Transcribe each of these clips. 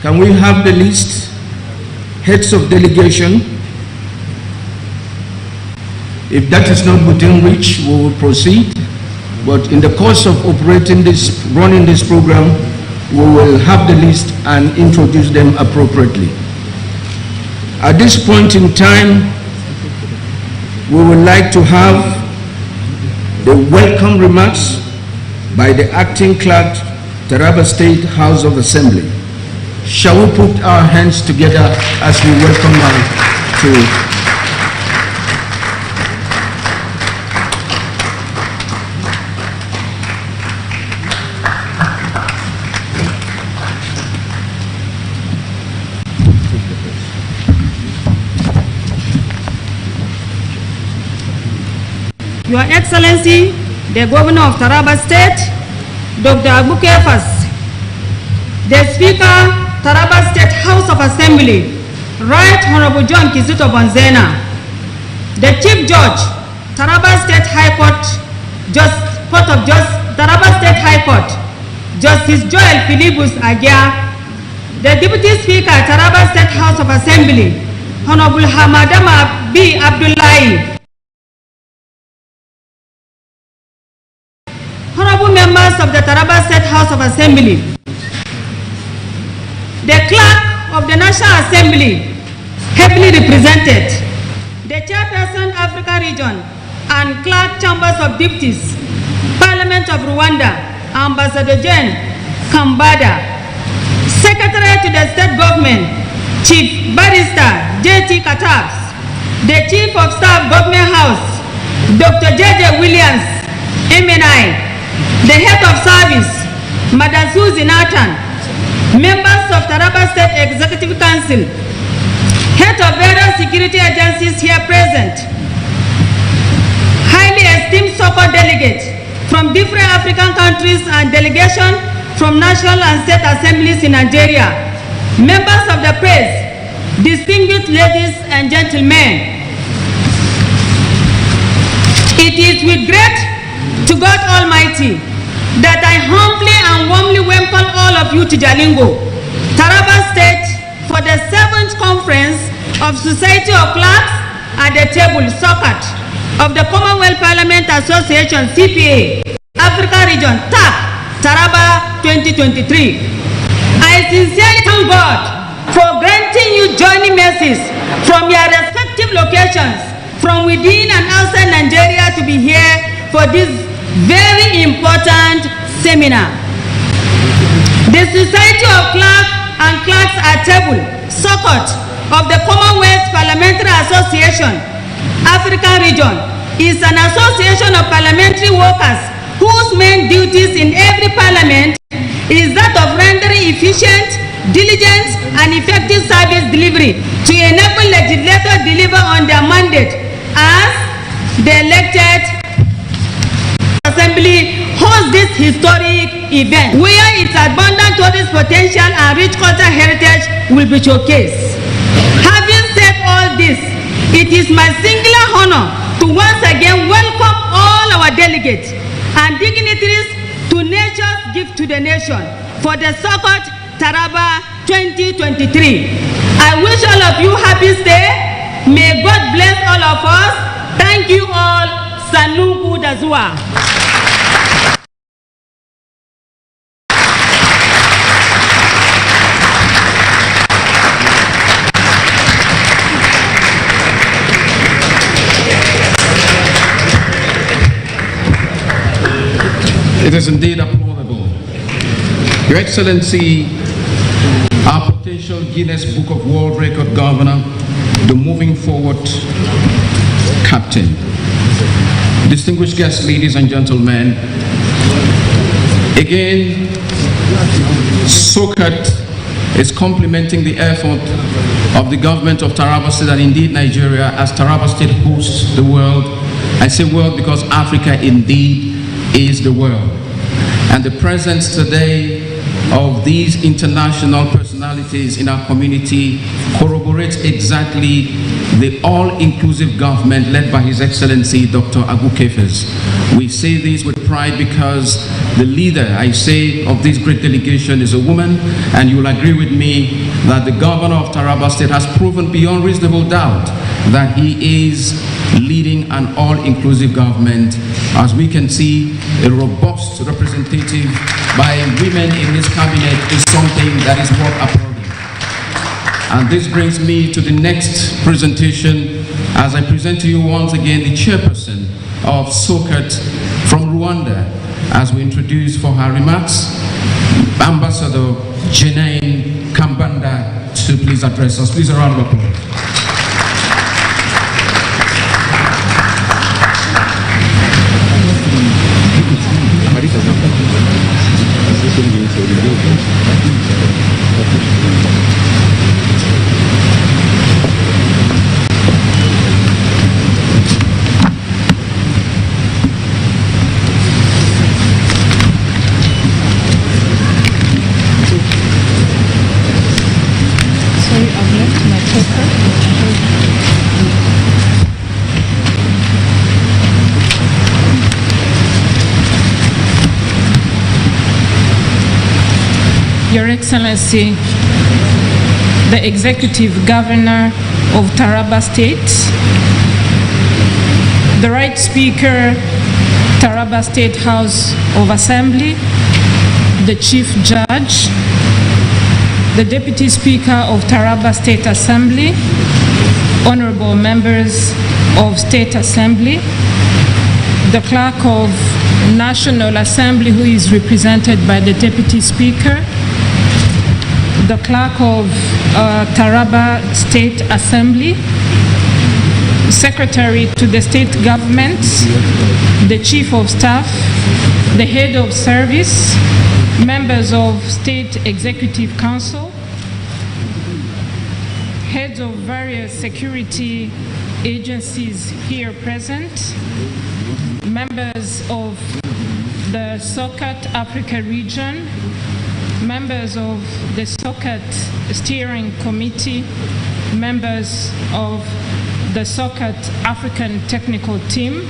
Can we have the list? Heads of delegation. If that is not within reach, we will proceed. But in the course of running this program, we will have the list and introduce them appropriately. At this point in time, we would like to have the welcome remarks by the acting clerk, Taraba State House of Assembly. Shall we put our hands together as we welcome her to Your Excellency, the Governor of Taraba State, Dr. Abuke First, the Speaker, Taraba State House of Assembly, Right Honorable John Kizito Bonzena, the Chief Judge, Taraba State High Court, Taraba State High Court, Justice Joel Philibus Agia, the Deputy Speaker, Taraba State House of Assembly, Honorable Hamadama B. Abdullahi, honorable members of the Taraba State House of Assembly, the Clerk of the National Assembly, heavily represented, the Chairperson Africa Region and Clerk Chambers of Deputies, Parliament of Rwanda, Ambassador Jane Kambada, Secretary to the State Government, Chief Barrister J.T. Katabs, the Chief of Staff Government House, Dr. J.J. Williams, MNI, the Head of Service, Madam Susie Nathan, members of Taraba State Executive Council, Head of various security agencies here present, highly esteemed SoCATT delegates from different African countries and delegation from national and state assemblies in Nigeria, members of the press, distinguished ladies and gentlemen. It is with great to God Almighty that I humbly and warmly welcome all of you to Jalingo, Taraba State, for the 7th Conference of Society of Clerks at the Table, SoCATT, of the Commonwealth Parliament Association, CPA, Africa Region, TAC, Taraba 2023. I sincerely thank God for granting you joining mercies from your respective locations, from within and outside Nigeria, to be here for this very important seminar. The Society of Clerks and Clerks at Table, SoCATT, of the Commonwealth Parliamentary Association, African Region, is an association of parliamentary workers whose main duties in every parliament is that of rendering efficient, diligent, and effective service delivery to enable legislators deliver on their mandate as the elected Assembly hosts this historic event where its abundant tourist potential and rich cultural heritage will be showcased. Having said all this, it is my singular honor to once again welcome all our delegates and dignitaries to nature's gift to the nation for the SoCATT Taraba 2023. I wish all of you happy stay. May God bless all of us. Thank you all. Sanungu Dazua. It is indeed applaudable. Your Excellency, our potential Guinness Book of World Record Governor, the moving forward captain, distinguished guests, ladies and gentlemen, again, SoCATT is complementing the effort of the government of Taraba State and indeed Nigeria, as Taraba State hosts the world. I say world because Africa indeed is the world. And the presence today of these international personalities in our community corroborates exactly the all-inclusive government led by His Excellency Dr. Agu Kefes. We say this with pride because the leader, I say, of this great delegation is a woman, and you will agree with me that the governor of Taraba State has proven beyond reasonable doubt that he is leading an all-inclusive government. As we can see, a robust representative by women in this cabinet is something that is worth applauding. And this brings me to the next presentation as I present to you once again the chairperson of SoCATT from Rwanda, as we introduce for her remarks Ambassador Janine Kambanda to please address us. Please, a round of applause. Your Excellency, the Executive Governor of Taraba State, the Right Speaker, Taraba State House of Assembly, the Chief Judge, the Deputy Speaker of Taraba State Assembly, honorable members of State Assembly, the Clerk of National Assembly, who is represented by the Deputy Speaker, the Clerk of Taraba State Assembly, Secretary to the State Government, the Chief of Staff, the Head of Service, members of State Executive Council, heads of various security agencies here present, members of the SoCATT Africa region, members of the SoCATT Steering Committee, members of the SoCATT African Technical Team,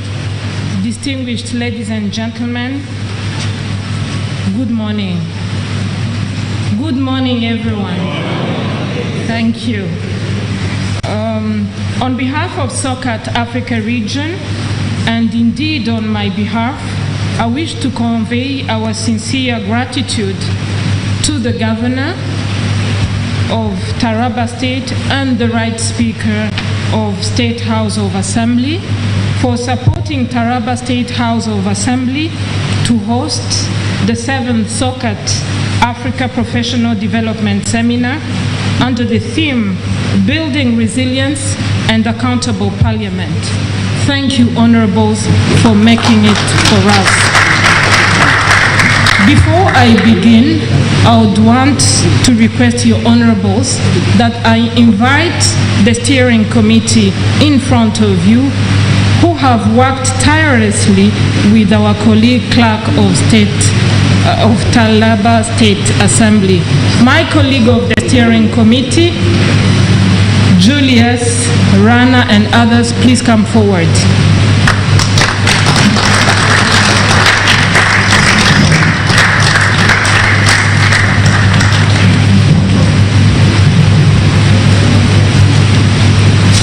distinguished ladies and gentlemen, good morning. Good morning, everyone. Thank you. On behalf of SoCATT Africa region, and indeed on my behalf, I wish to convey our sincere gratitude to the Governor of Taraba State and the Right Speaker of State House of Assembly for supporting Taraba State House of Assembly to host the 7th SoCATT Africa Professional Development Seminar under the theme Building Resilience and Accountable Parliament. Thank you, Honorables, for making it for us. Before I begin, I would want to request your honorables that I invite the steering committee in front of you who have worked tirelessly with our colleague clerk of state of Taraba State Assembly. My colleague of the steering committee, Julius, Rana, and others, please come forward.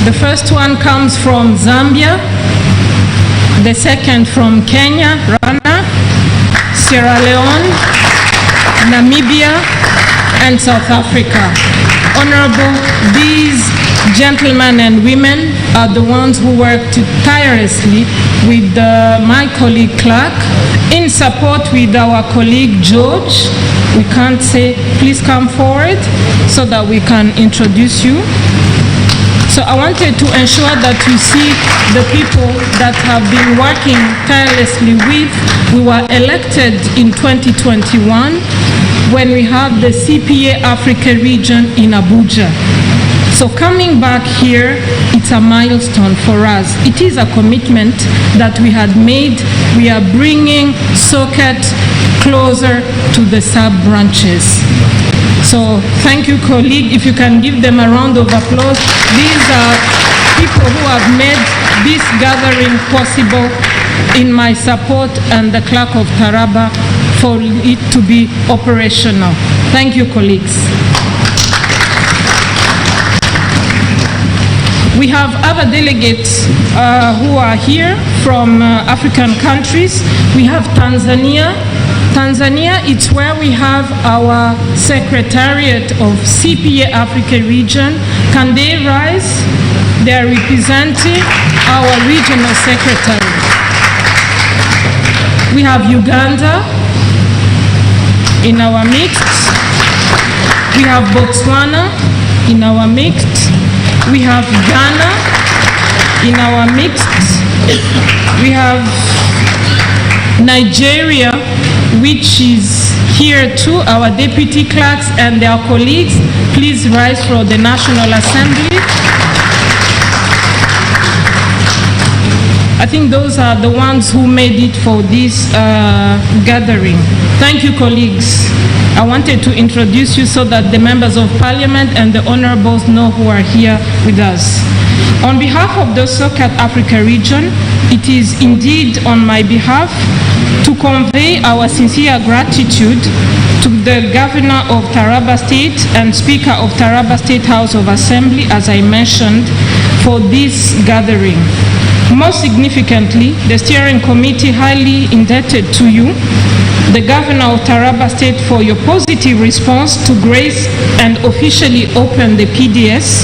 The first one comes from Zambia, the second from Kenya, Rana, Sierra Leone, Namibia, and South Africa. Honorable, these gentlemen and women are the ones who worked tirelessly with my colleague Clark in support with our colleague George. We can't say, please come forward so that we can introduce you. So I wanted to ensure that you see the people that have been working tirelessly with. We were elected in 2021 when we had the CPA Africa region in Abuja. So coming back here, it's a milestone for us. It is a commitment that we had made. We are bringing SoCATT closer to the sub-branches. So thank you, colleague. If you can give them a round of applause. These are people who have made this gathering possible in my support and the clerk of TARABA for it to be operational. Thank you, colleagues. We have other delegates who are here from African countries. We have Tanzania. Tanzania, it's where we have our Secretariat of CPA Africa region. Can they rise? They are representing our regional secretary. We have Uganda in our midst. We have Botswana in our midst. We have Ghana in our midst. We have Nigeria, which is here too, our deputy clerks and their colleagues. Please rise for the National Assembly. I think those are the ones who made it for this gathering. Thank you, colleagues. I wanted to introduce you so that the members of parliament and the honorables know who are here with us. On behalf of the SoCATT Africa region, it is indeed on my behalf to convey our sincere gratitude to the Governor of TARABA State and Speaker of TARABA State House of Assembly, as I mentioned, for this gathering. Most significantly, the steering committee highly indebted to you, the Governor of TARABA State, for your positive response to grace and officially open the PDS.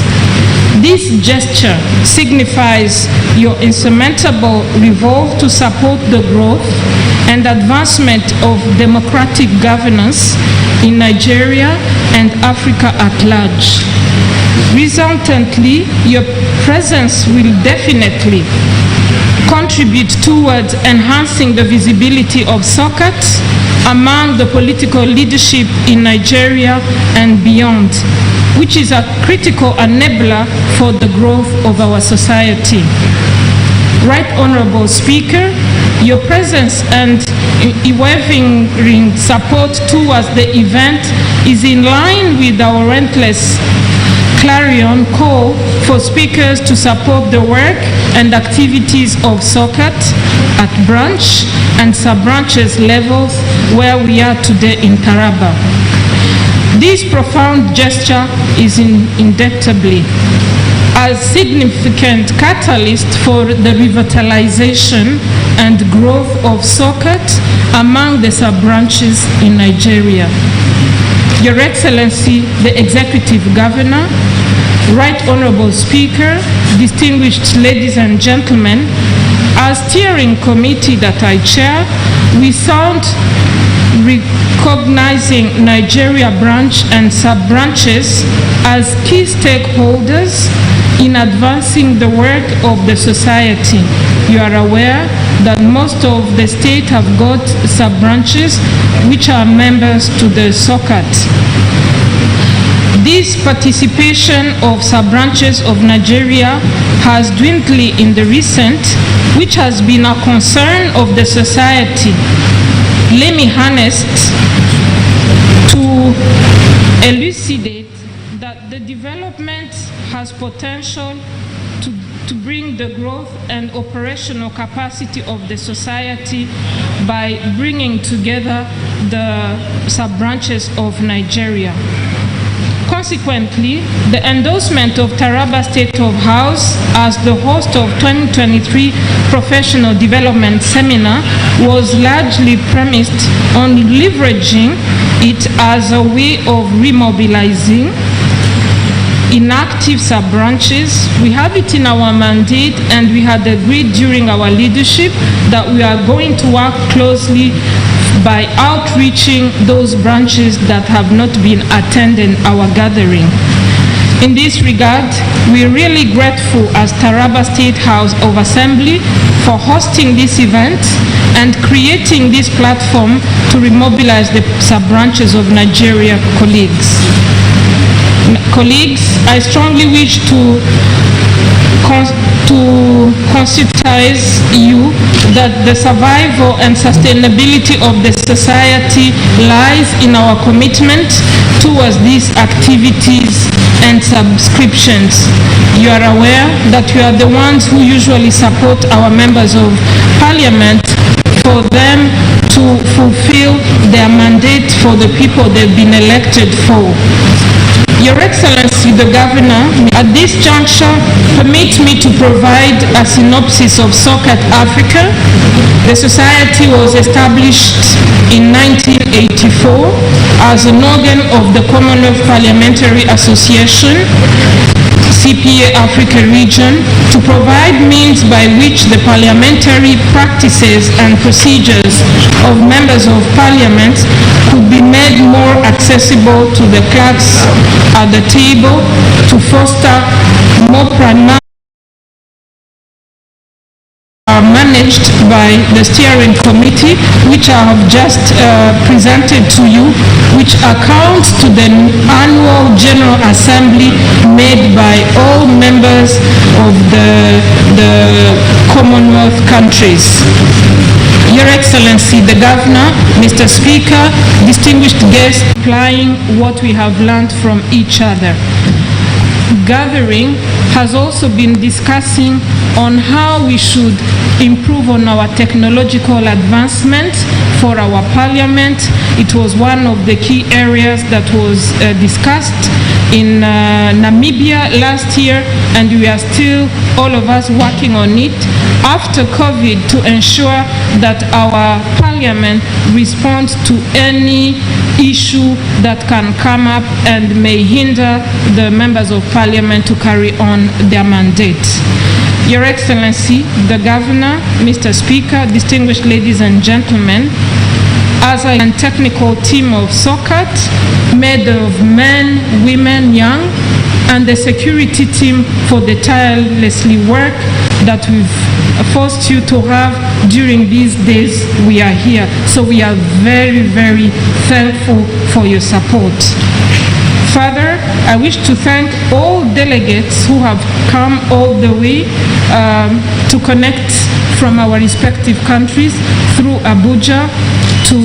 This gesture signifies your insurmountable resolve to support the growth and advancement of democratic governance in Nigeria and Africa at large. Resultantly, your presence will definitely contribute towards enhancing the visibility of SoCATT among the political leadership in Nigeria and beyond, which is a critical enabler for the growth of our society. Right Honorable Speaker, your presence and unwavering support towards the event is in line with our relentless clarion call for speakers to support the work and activities of SoCATT at branch and sub-branches levels where we are today in TARABA. This profound gesture is indubitably a significant catalyst for the revitalization and growth of SoCATT among the sub-branches in Nigeria. Your Excellency, the Executive Governor, Right Honorable Speaker, distinguished ladies and gentlemen, as steering committee that I chair, we sound recognizing Nigeria branch and sub-branches as key stakeholders in advancing the work of the society. You are aware that most of the state have got sub-branches which are members to the SoCATT. This participation of sub-branches of Nigeria has dwindled in the recent, which has been a concern of the society. Let me harness to elucidate that the development has potential to bring the growth and operational capacity of the society by bringing together the sub-branches of Nigeria. Consequently, the endorsement of TARABA State of House as the host of 2023 Professional Development Seminar was largely premised on leveraging it as a way of remobilizing inactive sub-branches. We have it in our mandate, and we had agreed during our leadership that we are going to work closely by outreaching those branches that have not been attending our gathering. In this regard, we're really grateful as TARABA State House of Assembly for hosting this event and creating this platform to remobilize the sub-branches of Nigeria colleagues. Colleagues, I strongly wish to conscientize you that the survival and sustainability of the society lies in our commitment to towards these activities and subscriptions. You are aware that you are the ones who usually support our members of parliament for them to fulfill their mandate for the people they've been elected for. Your Excellency, the Governor, at this juncture, permit me to provide a synopsis of SoCATT Africa. The society was established in 1984 as an organ of the Commonwealth Parliamentary Association, CPA Africa region, to provide means by which the parliamentary practices and procedures of members of parliament could be made more accessible to the clerks at the table, to foster more primarily managed by the steering committee, which I have just presented to you, which accounts to the annual General Assembly made by all members of the Commonwealth countries. Your Excellency, the Governor, Mr. Speaker, distinguished guests, applying what we have learned from each other. Gathering has also been discussing on how we should improve on our technological advancement for our parliament. It was one of the key areas that was discussed in Namibia last year, and we are still, all of us, working on it after COVID to ensure that our parliament responds to any issue that can come up and may hinder the members of parliament to carry on their mandate. Your Excellency, the Governor, Mr. Speaker, distinguished ladies and gentlemen, as a technical team of SoCATT, made of men, women, young, and the security team for the tirelessly work that we've forced you to have during these days we are here. So we are very, very thankful for your support. Further, I wish to thank all delegates who have come all the way to connect from our respective countries through Abuja to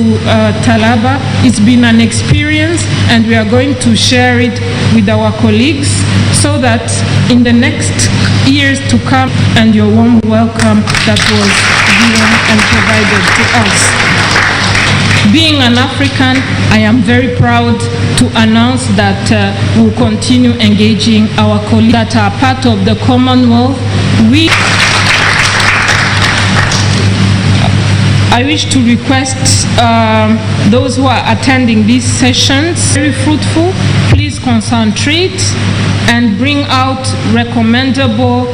TARABA. It's been an experience, and we are going to share it with our colleagues so that in the next years to come, and your warm welcome that was given and provided to us. Being an African, I am very proud to announce that we'll continue engaging our colleagues that are part of the Commonwealth. I wish to request those who are attending these sessions, very fruitful, please concentrate and bring out recommendable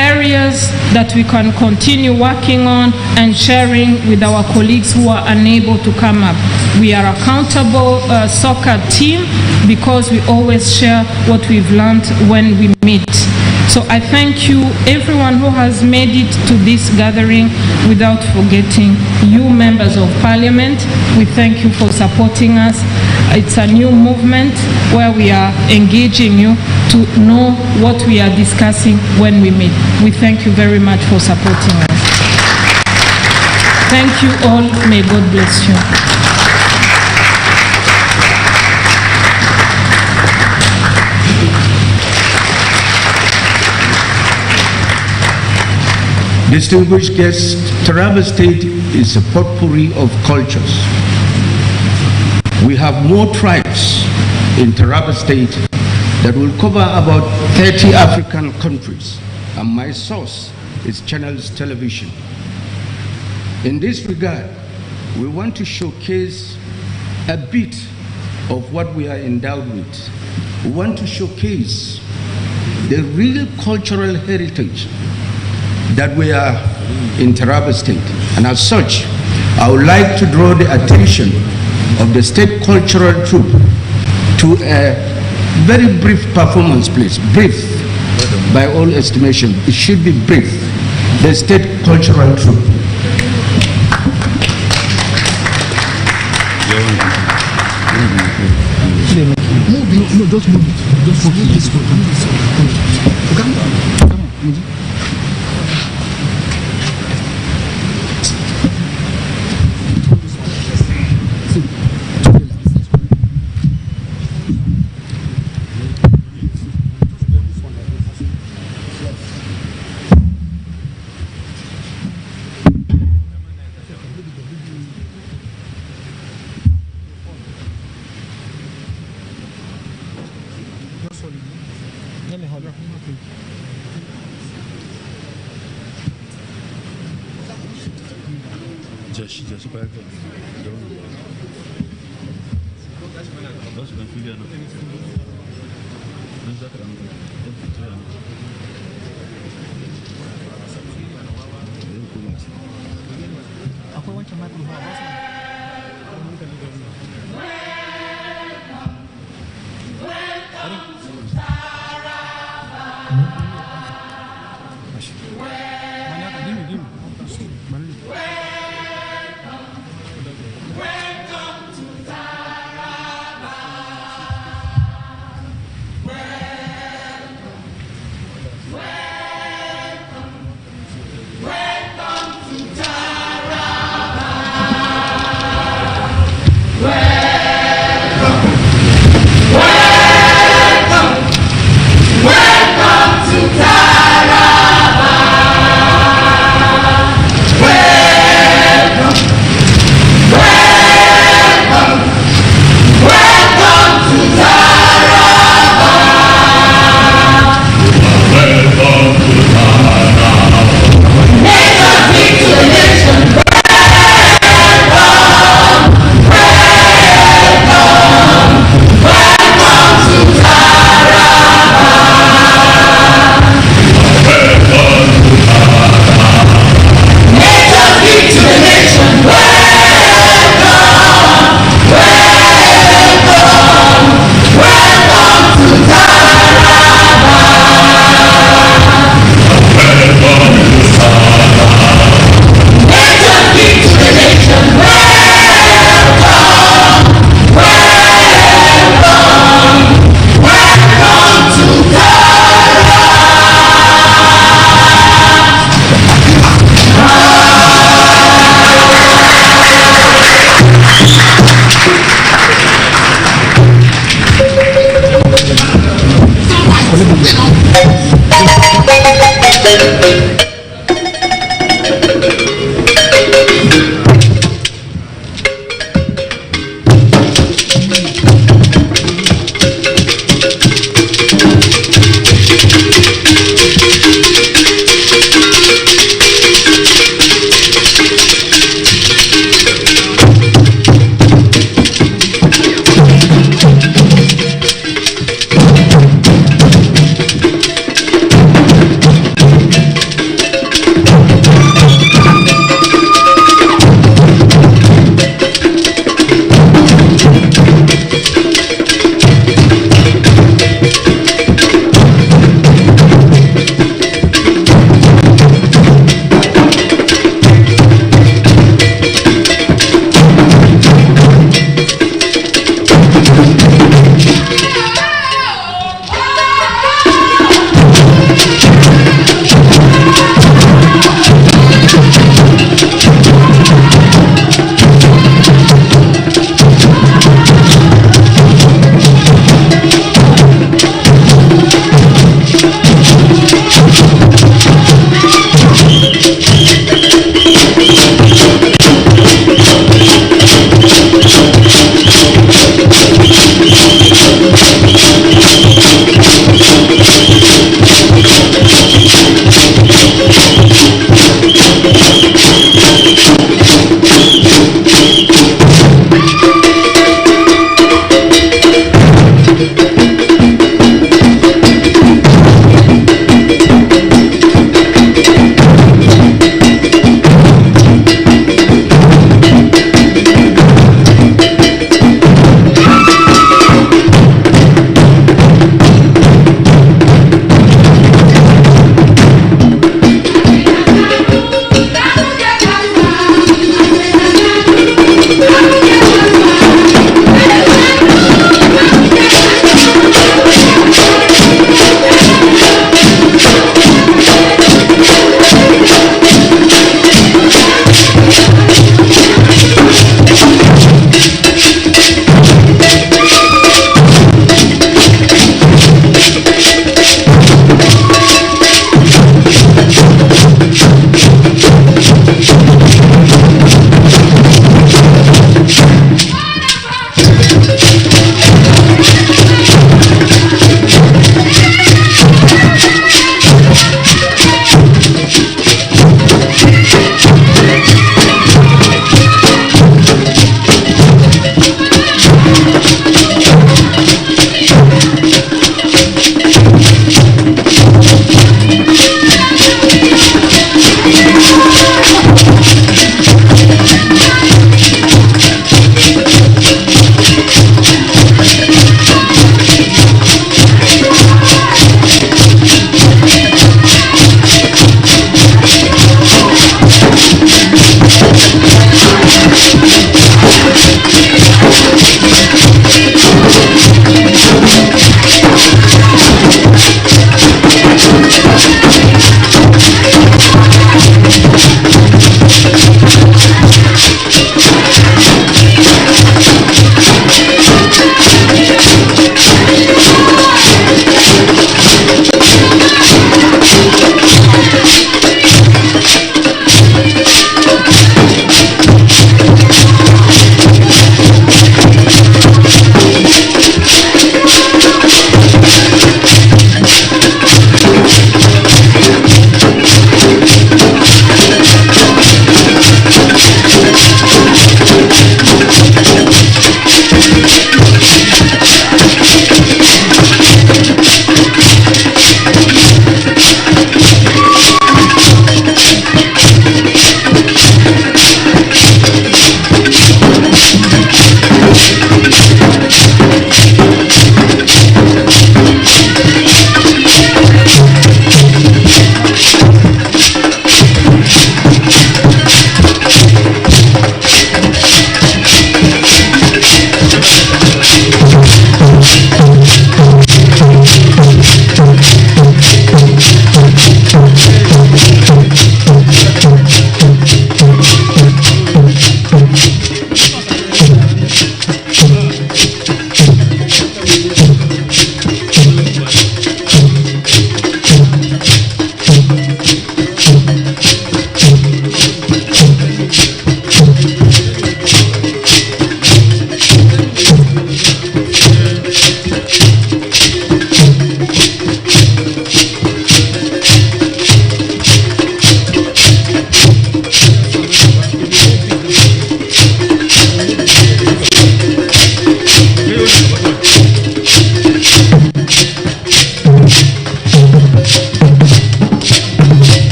areas that we can continue working on and sharing with our colleagues who are unable to come up. We are accountable SoCATT team because we always share what we've learned when we meet. So I thank you, everyone who has made it to this gathering, without forgetting you, members of parliament. We thank you for supporting us. It's a new movement where we are engaging you to know what we are discussing when we meet. We thank you very much for supporting us. Thank you all. May God bless you. Distinguished guests, TARABA State is a potpourri of cultures. We have more tribes in TARABA State that will cover about 30 African countries, and my source is Channels Television. In this regard, we want to showcase a bit of what we are endowed with. We want to showcase the real cultural heritage that we are in TARABA State. And as such, I would like to draw the attention of the state cultural troupe to a very brief performance, please. Brief, by all estimation. It should be brief. The state cultural troupe. No, don't move it. Don't move this one. Come on. akwai wancan microphone a basu.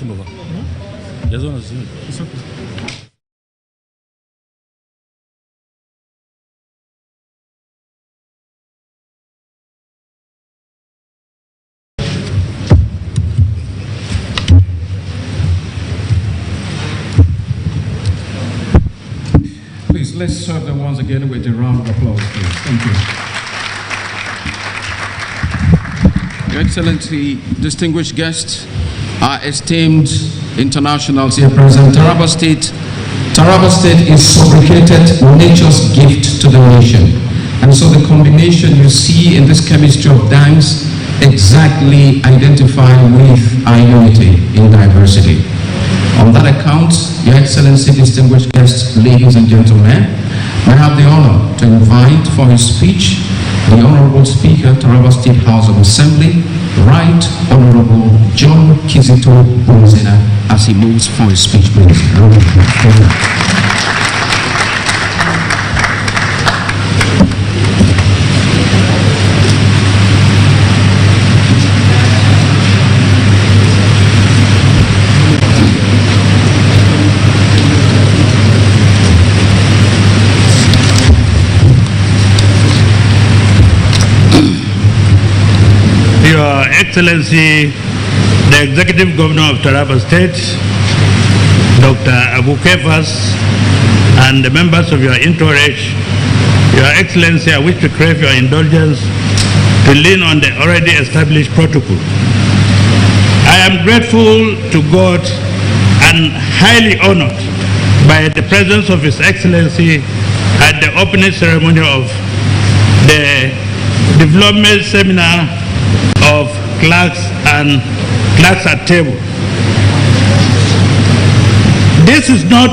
ci ba. Ya zo na zuwa. Please, let's serve them once again with a round of applause, please. Thank you. Your Excellency, distinguished guests, our esteemed internationals here present, Taraba State is fabricated nature's gift to the nation. And so the combination you see in this chemistry of dance exactly identify with our unity in diversity. On that account, Your Excellency, distinguished guests, ladies and gentlemen, I have the honor to invite for his speech the Honorable Speaker, Taraba State House of Assembly, Right Honorable John Kizito Bonzena, as he moves for his speech, please. Your Excellency, the Executive Governor of Taraba State, Dr. Abu Kefas, and the members of your entourage, Your Excellency, I wish to crave your indulgence to lean on the already established protocol. I am grateful to God and highly honored by the presence of His Excellency at the opening ceremony of the development seminar of clerks and clerks at table. This is not,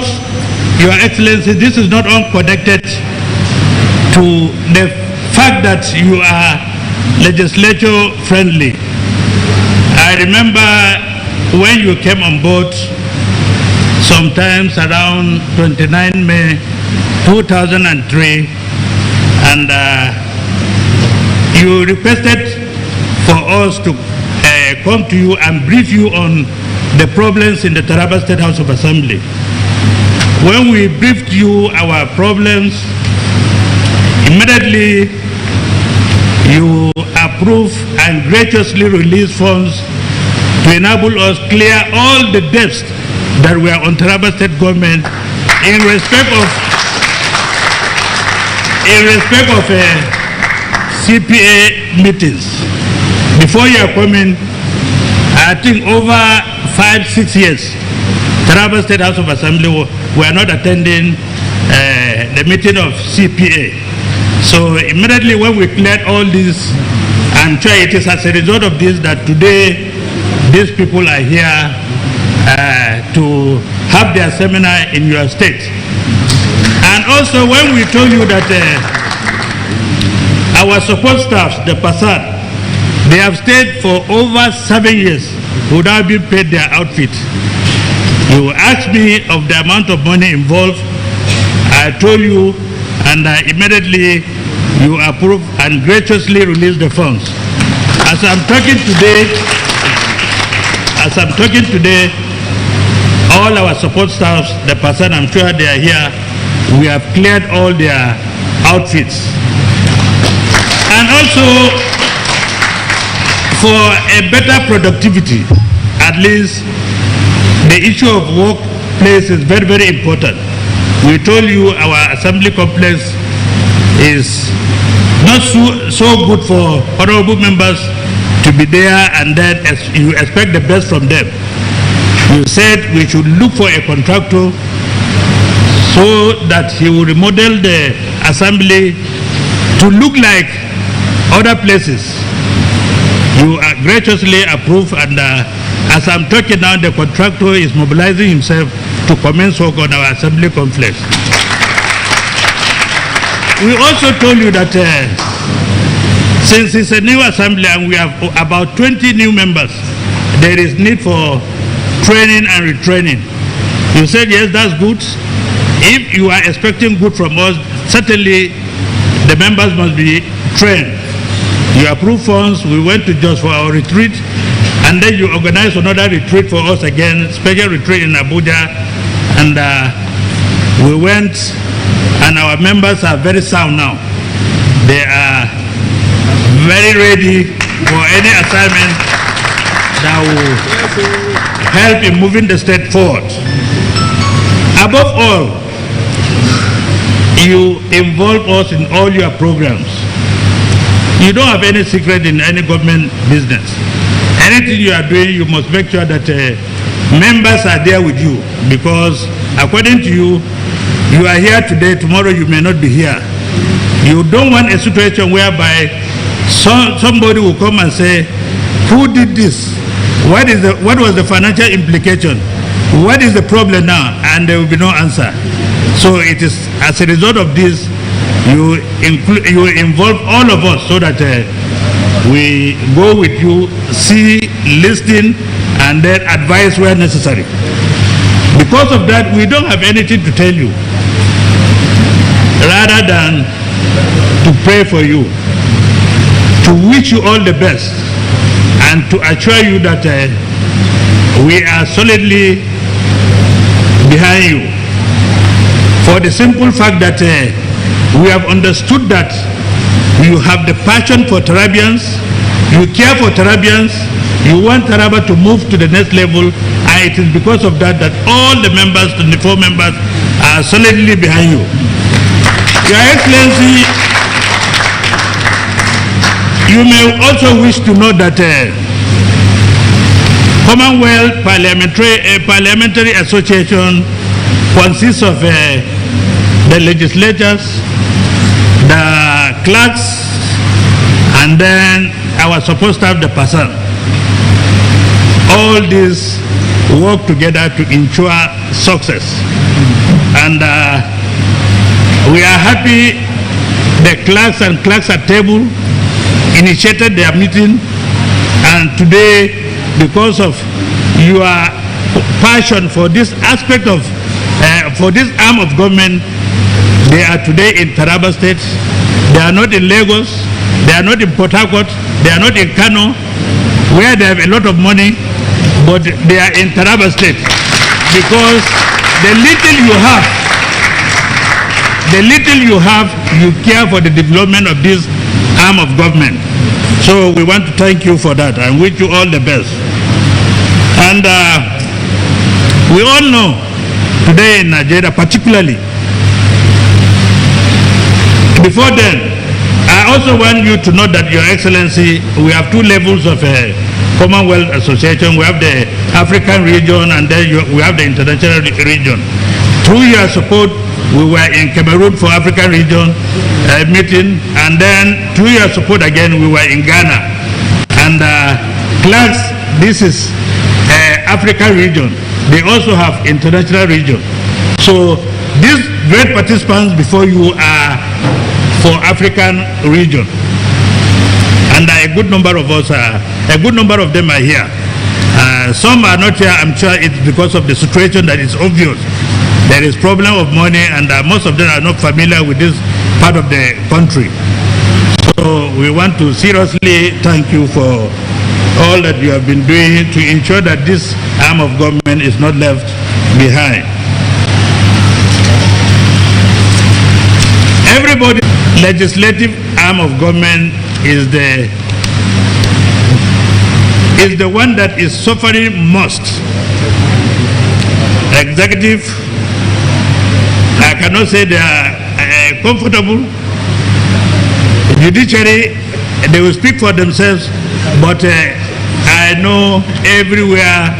Your Excellency, this is not unconnected to the fact that you are legislature friendly. I remember when you came on board sometimes around 29 May 2003, and you requested for us to come to you and brief you on the problems in the Taraba State House of Assembly. When we briefed you our problems, immediately you approved and graciously released funds to enable us clear all the debts that were on Taraba State government in respect of CPA meetings. Before you are coming, I think over 5-6 years, Taraba State House of Assembly were not attending the meeting of CPA. So immediately when we cleared all this, I'm sure it is as a result of this that today these people are here to have their seminar in your state. And also when we told you that our support staff, the PASAD, they have stayed for over 7 years without being paid their outfit. You asked me of the amount of money involved. I told you, and immediately you approved and graciously released the funds. As I'm talking today, all our support staffs, the person, I'm sure they are here, we have cleared all their outfits. And also, for a better productivity, at least the issue of workplace is very, very important. We told you our assembly complex is not so good for honorable members to be there and then you expect the best from them. You said we should look for a contractor so that he will remodel the assembly to look like other places. You are graciously approved, and as I'm talking now, the contractor is mobilizing himself to commence work on our assembly complex. We also told you that since it's a new assembly and we have about 20 new members, there is need for training and retraining. You said, yes, that's good. If you are expecting good from us, certainly the members must be trained. You approved funds, we went to Jos for our retreat, And then you organize another retreat for us again, special retreat in Abuja. And we went, and our members are very sound now. They are very ready for any assignment that will help in moving the state forward. Above all, you involve us in all your programs. You don't have any secret in any government business. Anything you are doing, you must make sure that members are there with you, because according to you, you are here today, tomorrow you may not be here. You don't want a situation whereby somebody will come and say, who did this? What was the financial implication? What is the problem now? And there will be no answer. So it is as a result of this, you involve all of us so that we go with you, see, listen, and then advise where necessary. Because of that, we don't have anything to tell you, rather than to pray for you, to wish you all the best, and to assure you that we are solidly behind you. For the simple fact that we have understood that you have the passion for Tarabians, you care for Tarabians, you want Taraba to move to the next level, and it is because of that that all the members, 24 members, are solidly behind you. Your Excellency, you may also wish to know that Commonwealth Parliamentary Association consists of the legislators, the clerks, and then our support staff, the person. All these work together to ensure success. And we are happy the clerks and clerks at table initiated their meeting, and today, because of your passion for this aspect of for this arm of government, they are today in Taraba State. They are not in Lagos, they are not in Port Harcourt, they are not in Kano, where they have a lot of money, but they are in Taraba State, because the little you have, you care for the development of this arm of government. So we want to thank you for that and wish you all the best. And we all know today in Nigeria particularly, before then, I also want you to know that, Your Excellency, we have two levels of Commonwealth Association. We have the African region, and then we have the international region. Through your support, we were in Cameroon for African region meeting, and then through your support again, we were in Ghana. And clerks, this is African region. They also have international region. So these great participants before you are for African region, and a good number of us them are here. Some are not here. I'm sure it's because of the situation that is obvious. There is problem of money, and most of them are not familiar with this part of the country. So we want to seriously thank you for all that you have been doing to ensure that this arm of government is not left behind. Everybody, legislative arm of government is the one that is suffering most. Executive, I cannot say they are comfortable. Judiciary, they will speak for themselves, but I know everywhere,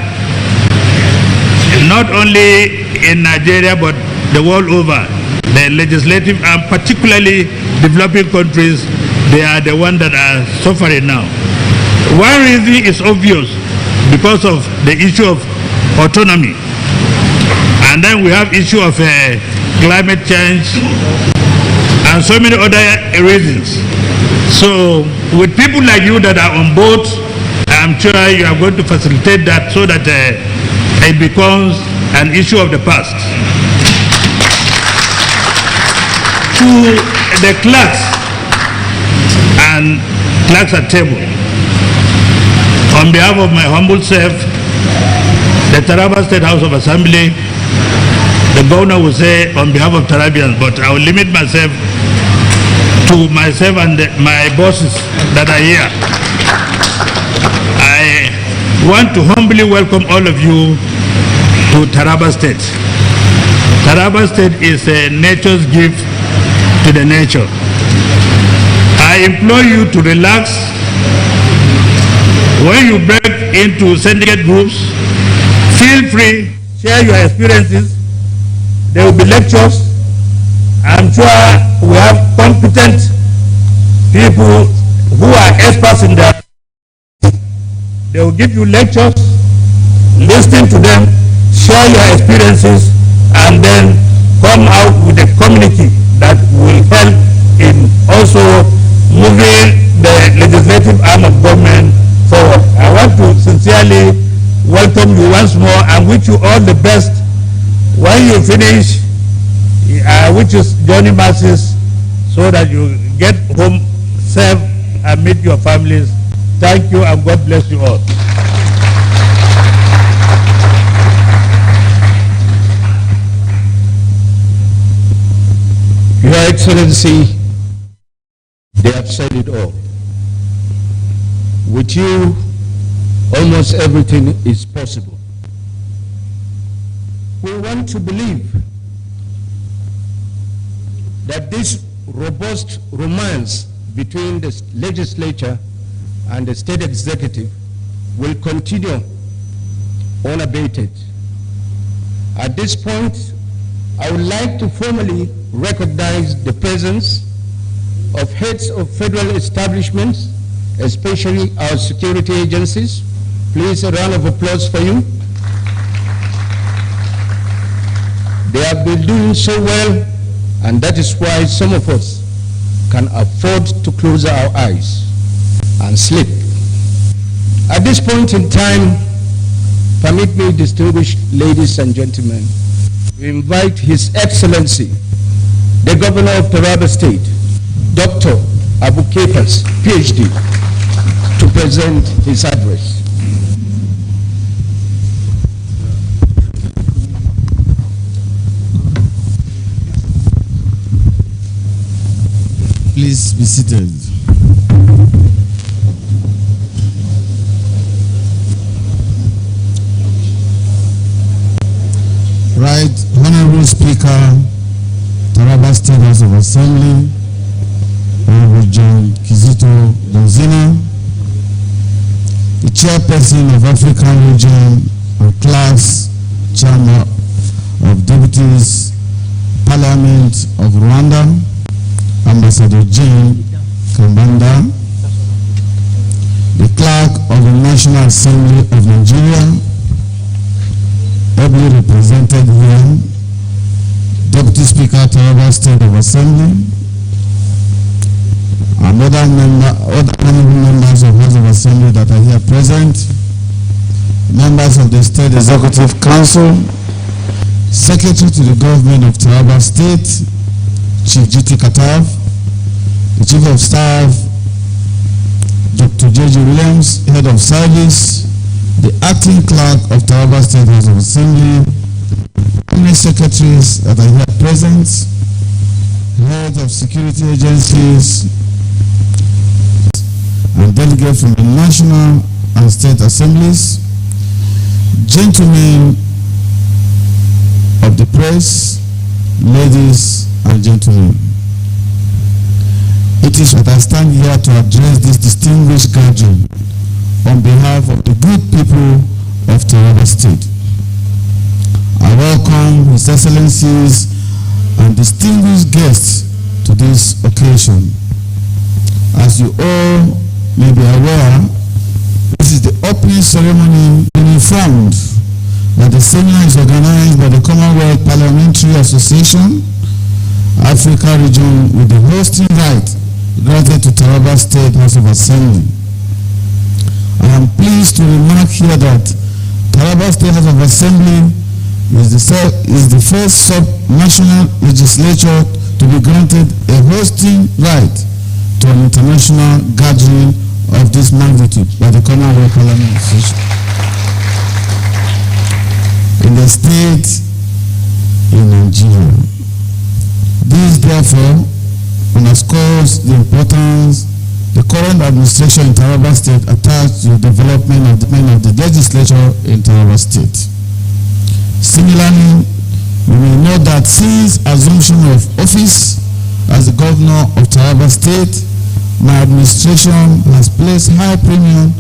not only in Nigeria but the world over, the legislative and particularly developing countries, they are the ones that are suffering now. One reason is obvious, because of the issue of autonomy, and then we have issue of climate change and so many other reasons. So with people like you that are on board, I'm sure you are going to facilitate that so that it becomes an issue of the past. To the clerks and clerks at table, On behalf of my humble self, the Taraba State House of Assembly, the governor will say on behalf of Tarabians, but I will limit myself to myself and my bosses that are here. I want to humbly welcome all of you to Taraba State. Taraba State is a nature's gift to the nature. I implore you to relax. When you break into syndicate groups, feel free, share your experiences. There will be lectures. I'm sure we have competent people who are experts in that. They will give you lectures, listen to them, share your experiences, and then come out with a community that will help in also moving the legislative arm of government forward. I want to sincerely welcome you once more and wish you all the best. When you finish, I wish you journey masses so that you get home safe and meet your families. Thank you and God bless you all. Your Excellency, they have said it all. With you, almost everything is possible. We want to believe that this robust romance between the legislature and the state executive will continue unabated. At this point, I would like to formally recognize the presence of heads of federal establishments, especially our security agencies. Please, a round of applause for you. They have been doing so well, and that is why some of us can afford to close our eyes and sleep. At this point in time, permit me, distinguished ladies and gentlemen, to invite His Excellency, the Governor of Taraba State, Dr. Abu Kepas, PhD, to present his address. Please be seated. Right, Honorable Speaker, Taraba State House of Assembly, Honorable John Kizito Donzina, the Chairperson of African Region and Class Chairman of Deputies Parliament of Rwanda, Ambassador Jean Kambanda, the Clerk of the National Assembly of Nigeria, ably represented here, Deputy Speaker, Taraba State of Assembly, and other members of House of Assembly that are here present, members of the State Executive Council, Secretary to the Government of Taraba State, Chief GT Katav, the Chief of Staff, Dr. J.J. Williams, Head of Service, the Acting Clerk of Taraba State House of Assembly, many secretaries that are here present, heads of security agencies, and delegates from the national and state assemblies, gentlemen of the press, ladies and gentlemen. It is that I stand here to address this distinguished gathering on behalf of the good people of Taraba State. I welcome His Excellencies and distinguished guests to this occasion. As you all may be aware, this is the opening ceremony. Being informed that the seminar is organized by the Commonwealth Parliamentary Association, Africa Region, with the hosting right granted to Taraba State House of Assembly. I am pleased to remark here that Taraba State House of Assembly is the first sub-national legislature to be granted a hosting right to an international gathering of this magnitude by the Commonwealth Parliament Association. In the state in Nigeria. This therefore underscores the importance the current administration in TARABA State attached to the development of the legislature in TARABA State. Similarly, we may note that since assumption of office as the governor of TARABA State, my administration has placed high premium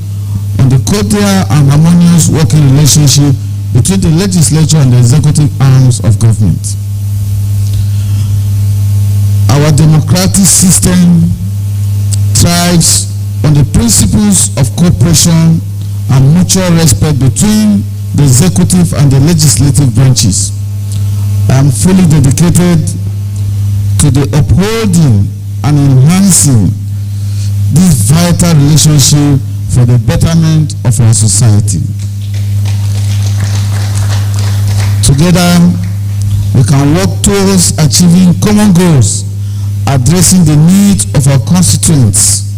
on the cordial and harmonious working relationship between the legislature and the executive arms of government. Our democratic system thrives on the principles of cooperation and mutual respect between the executive and the legislative branches. I am fully dedicated to the upholding and enhancing this vital relationship for the betterment of our society. Together, we can work towards achieving common goals, addressing the needs of our constituents,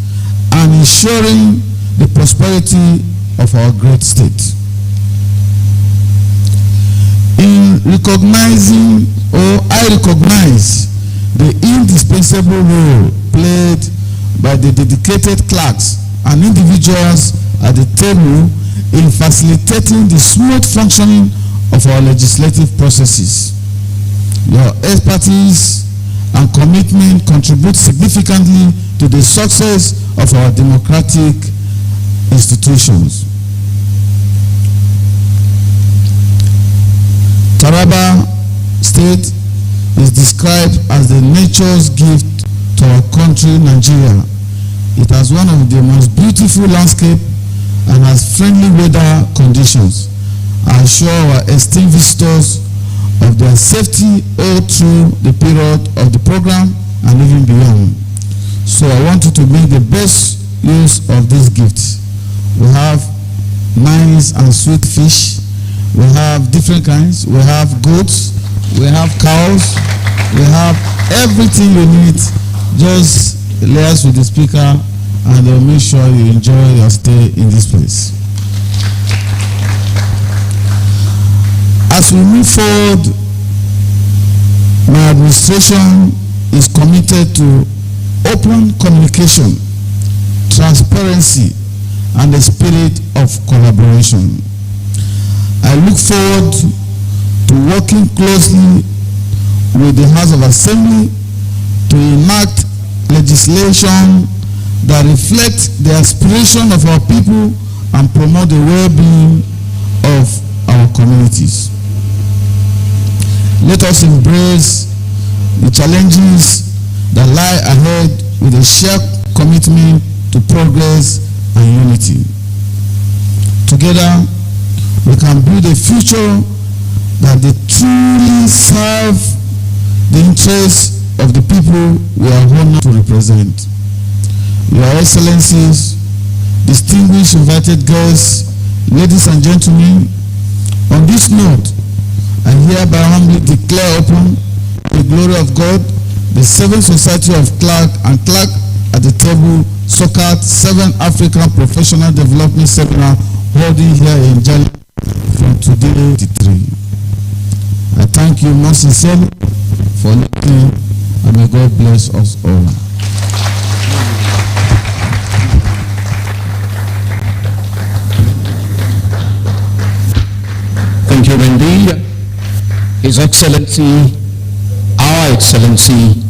and ensuring the prosperity of our great state. I recognize the indispensable role played by the dedicated clerks and individuals at the table in facilitating the smooth functioning of our legislative processes. Your expertise and commitment contribute significantly to the success of our democratic institutions. TARABA State is described as the nature's gift to our country, Nigeria. It has one of the most beautiful landscapes and has friendly weather conditions. I assure our esteemed visitors of their safety all through the period of the program and even beyond. So I want you to make the best use of this gift. We have nice and sweet fish. We have different kinds. We have goats. We have cows. We have everything you need. Just liaise with the speaker and they'll make sure you enjoy your stay in this place. As we move forward, my administration is committed to open communication, transparency, and the spirit of collaboration. I look forward to working closely with the House of Assembly to enact legislation that reflects the aspiration of our people and promote the well-being of our communities. Let us embrace the challenges that lie ahead with a shared commitment to progress and unity. Together, we can build a future that truly serve the interests of the people we are honored to represent. Your Excellencies, distinguished invited guests, ladies and gentlemen, on this note, I hereby humbly declare open the glory of God, the 7th Society of Clerk and Clerk at the Table, SoCATT 7 African Professional Development Seminar holding here in Jali from today to 3. I thank you most sincerely for listening, and may God bless us all. Thank you indeed. His Excellency, Our Excellency,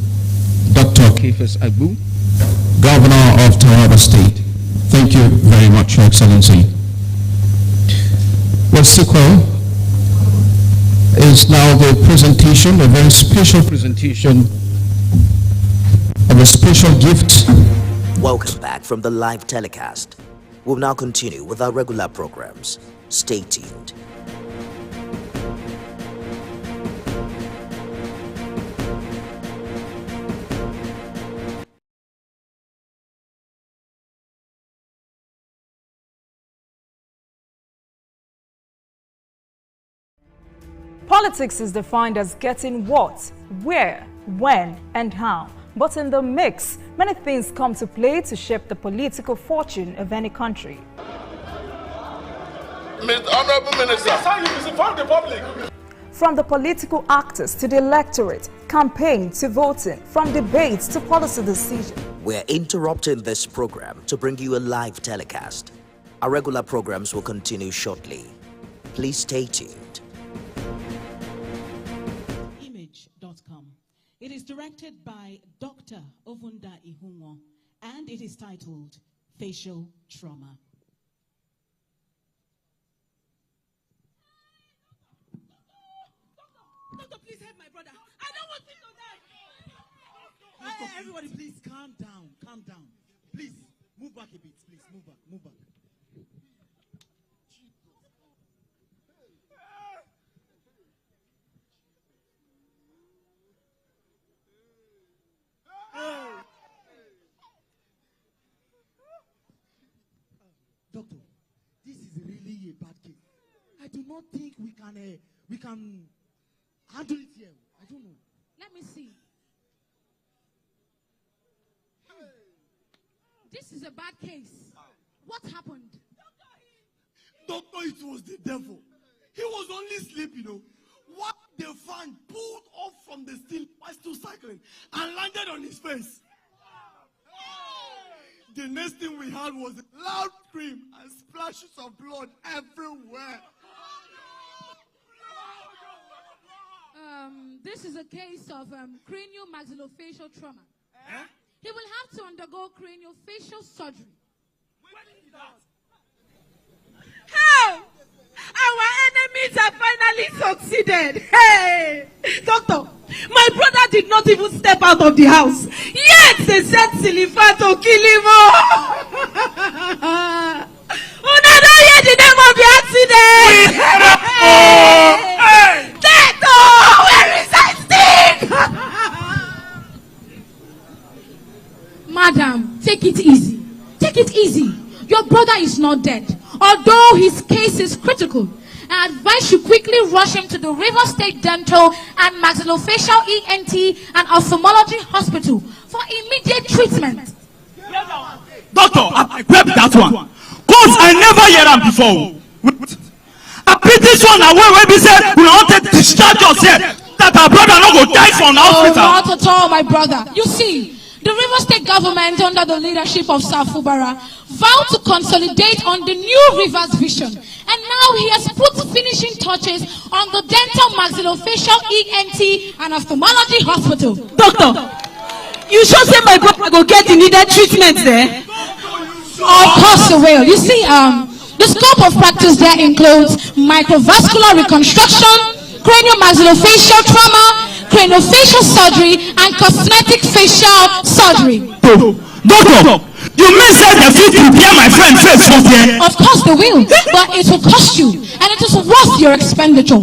Dr. Kefas Agbu, Governor of TARABA State. Thank you very much, Your Excellency. Well, sequel is now the presentation, a very special presentation of a special gift. Welcome back from the live telecast. We'll now continue with our regular programs. Stay tuned. Politics is defined as getting what, where, when, and how. But in the mix, many things come to play to shape the political fortune of any country. Honorable Minister, that's how you misinform the public. From the political actors to the electorate, campaign to voting, from debates to policy decision. We're interrupting this program to bring you a live telecast. Our regular programs will continue shortly. Please stay tuned. Image.com. It is directed by Dr. Ovunda Ihunwo and it is titled Facial Trauma. Doctor, please help my brother. I don't want him to die. Everybody, please calm down. Calm down. Please move back a bit. Please move back. Move back. Doctor, this is really a bad case. I do not think we can handle it here. I don't know. Let me see. This is a bad case. What happened? Doctor, it was the devil. He was only asleep, you know. What the fan pulled off from the steel while still cycling and landed on his face. The next thing we had was a loud scream and splashes of blood everywhere. This is a case of craniomaxillofacial trauma. Eh? He will have to undergo craniofacial surgery. When is that? How? Our enemies have finally succeeded. Hey! Doctor, my brother did not even step out of the house. Yet they sent Silifa to kill him. Oh, no, don't hear the name of the accident. Hey! Death! Oh, where is that stick? Madam, take it easy. Take it easy. Your brother is not dead. Although his case is critical, I advise you quickly rush him to the River State Dental and Maxillofacial ENT and Ophthalmology Hospital for immediate treatment. Doctor, I grabbed that one. Cause I never heard him before. I beat this one away when we said we wanted to discharge yourself that our brother not go die from the hospital. Not at all, my brother. You see, the River State government under the leadership of Sir Fubara vowed to consolidate on the new Rivers vision. And now he has put finishing touches on the dental maxillofacial ENT and ophthalmology hospital. Doctor, you sure say my brother go get the needed treatment there? Of course he will. You see, the scope of practice there includes microvascular reconstruction, craniomaxillofacial trauma, craniofacial surgery, and cosmetic facial surgery. Doctor, you mean say they fit prepare my friend face for there? Of course they will, but it will cost you, and it is worth your expenditure.